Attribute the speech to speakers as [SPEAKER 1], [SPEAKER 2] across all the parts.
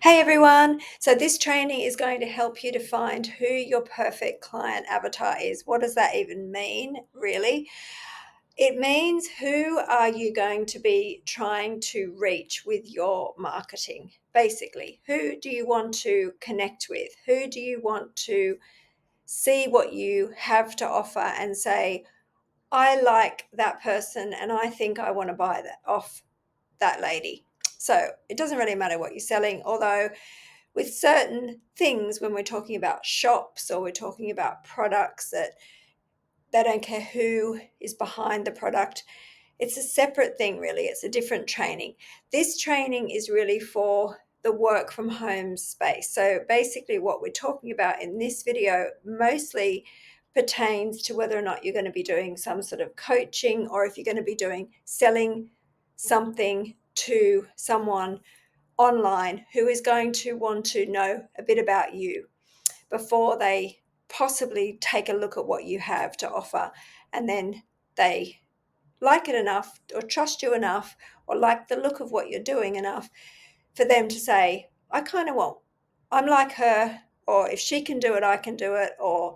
[SPEAKER 1] Hey everyone! So, this training is going to help you to find who your perfect client avatar is. What does that even mean, really? It means who are you going to be trying to reach with your marketing, basically. Who do you want to connect with? Who do you want to see what you have to offer and say, I like that person and I think I want to buy that off that lady? So, it doesn't really matter what you're selling, although with certain things, when we're talking about shops or we're talking about products that they don't care who is behind the product, it's a separate thing, really. It's a different training. This training is really for the work from home space. So basically, what we're talking about in this video mostly pertains to whether or not you're going to be doing some sort of coaching or if you're going to be doing selling something to someone online who is going to want to know a bit about you before they possibly take a look at what you have to offer, and then they like it enough or trust you enough or like the look of what you're doing enough for them to say, I kind of want, I'm like her, or if she can do it, I can do it, or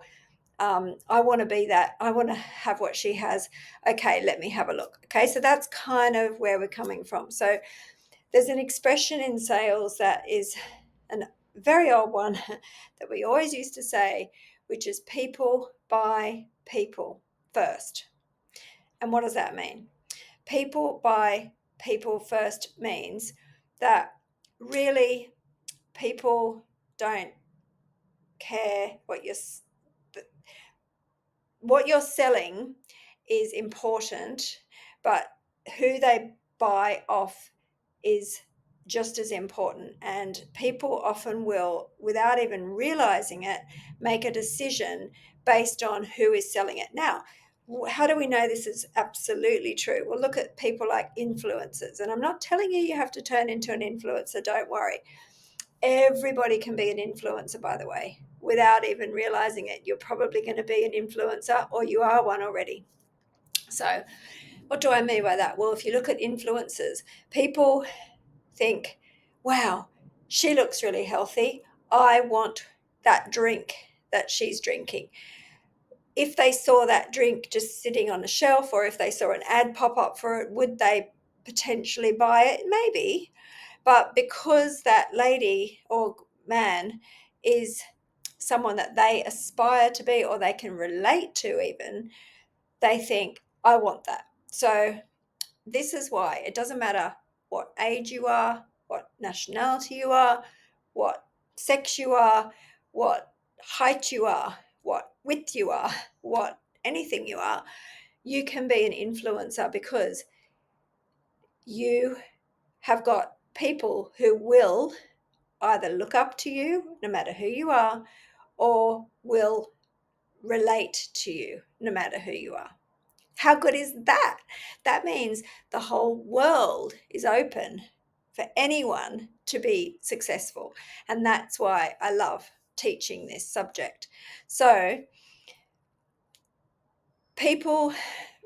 [SPEAKER 1] I want to be that, I want to have what she has. Okay, let me have a look. Okay, so that's kind of where we're coming from. So there's an expression in sales that is a very old one that we always used to say, which is people buy people first. And what does that mean? People buy people first means that really people don't care what you're selling is important, but who they buy off is just as important. And people often will, without even realizing it, make a decision based on who is selling it. Now, how do we know this is absolutely true? Well, look at people like influencers. And I'm not telling you have to turn into an influencer, don't worry. Everybody can be an influencer, by the way, without even realizing it. You're probably going to be an influencer or you are one already. So, what do I mean by that? Well, if you look at influencers, people think, wow, she looks really healthy. I want that drink that she's drinking. If they saw that drink just sitting on a shelf, or if they saw an ad pop up for it, would they potentially buy it? Maybe. But because that lady or man is someone that they aspire to be or they can relate to, even, they think, I want that. So, this is why it doesn't matter what age you are, what nationality you are, what sex you are, what height you are, what width you are, what anything you are, you can be an influencer because you have got people who will either look up to you, no matter who you are, or will relate to you, no matter who you are. How good is that? That means the whole world is open for anyone to be successful. And that's why I love teaching this subject. So, people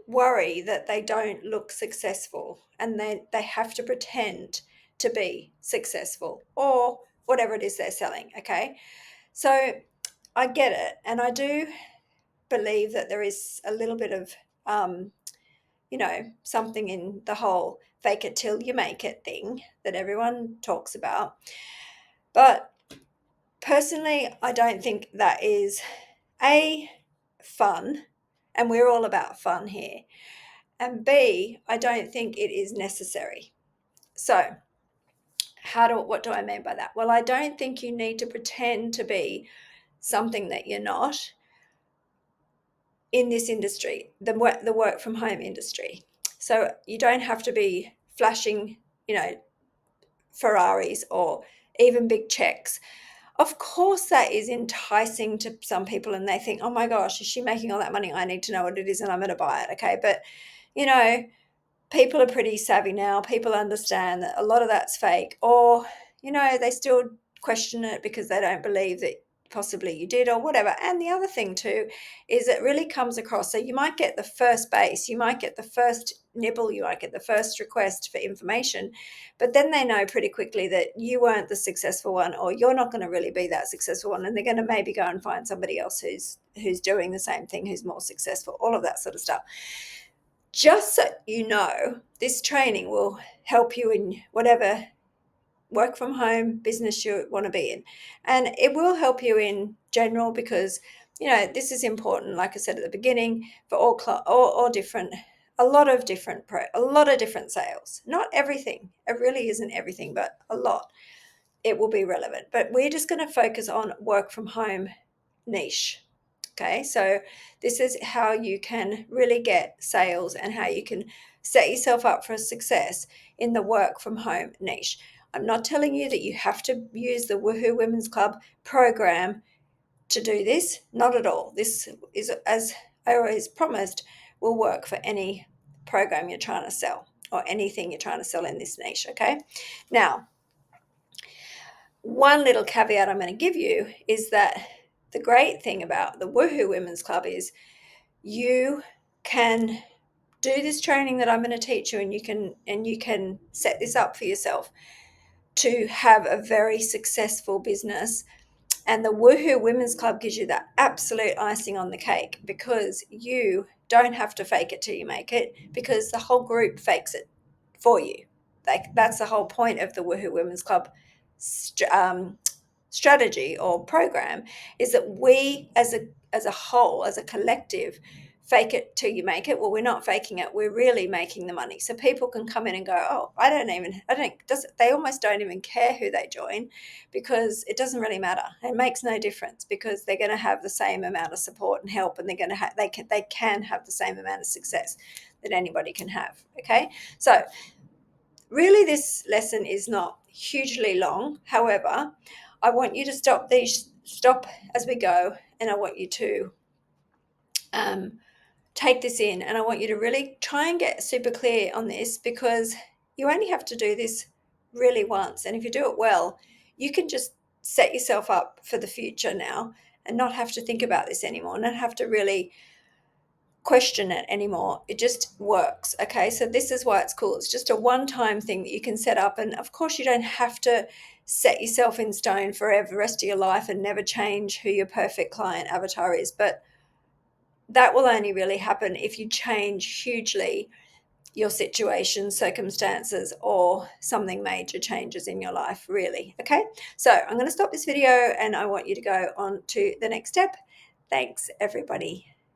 [SPEAKER 1] worry that they don't look successful and they have to pretend to be successful or whatever it is they're selling. Okay. So, I get it. And I do believe that there is a little bit of, something in the whole fake it till you make it thing that everyone talks about. But personally, I don't think that is fun, and we're all about fun here. And B, I don't think it is necessary. So, what do I mean by that? Well, I don't think you need to pretend to be something that you're not in this industry, the work from home industry. So you don't have to be flashing, Ferraris or even big checks. Of course, that is enticing to some people, and they think, oh my gosh, is she making all that money? I need to know what it is and I'm going to buy it. Okay. But, you know, people are pretty savvy now. People understand that a lot of that's fake, or, they still question it because they don't believe that possibly you did or whatever. And the other thing too is it really comes across. So you might get the first base, you might get the first nibble, you might get the first request for information, but then they know pretty quickly that you weren't the successful one, or you're not going to really be that successful one, and they're going to maybe go and find somebody else who's doing the same thing, who's more successful, all of that sort of stuff. Just so you know, this training will help you in whatever work from home business you want to be in, and it will help you in general, because this is important, like I said at the beginning, for all different, a lot of different sales. Not everything, it really isn't everything, but a lot, it will be relevant. But we're just going to focus on work from home niche. Okay, so this is how you can really get sales and how you can set yourself up for success in the work from home niche. I'm not telling you that you have to use the Woohoo Women's Club program to do this. Not at all. This is, as I always promised, will work for any program you're trying to sell or anything you're trying to sell in this niche. Okay, now, one little caveat I'm going to give you is that the great thing about the Woohoo Women's Club is you can do this training that I'm going to teach you, and you can set this up for yourself to have a very successful business. And the Woohoo Women's Club gives you the absolute icing on the cake, because you don't have to fake it till you make it, because the whole group fakes it for you. Like, that's the whole point of the Woohoo Women's Club strategy or program, is that we as a whole, as a collective, fake it till you make it. Well, we're not faking it, we're really making the money. So people can come in and go, oh, they almost don't even care who they join, because it doesn't really matter. It makes no difference, because they're going to have the same amount of support and help, and they're going to they can have the same amount of success that anybody can have. Okay, so really, this lesson is not hugely long. However, I want you to stop as we go, and I want you to take this in, and I want you to really try and get super clear on this, because you only have to do this really once. And if you do it well, you can just set yourself up for the future now and not have to think about this anymore, not have to really question it anymore. It just works. Okay, so this is why it's cool. It's just a one-time thing that you can set up, and of course you don't have to set yourself in stone forever, the rest of your life, and never change who your perfect client avatar is. But that will only really happen if you change hugely your situation, circumstances, or something major changes in your life, really. Okay, so I'm going to stop this video, and I want you to go on to the next step. Thanks, everybody.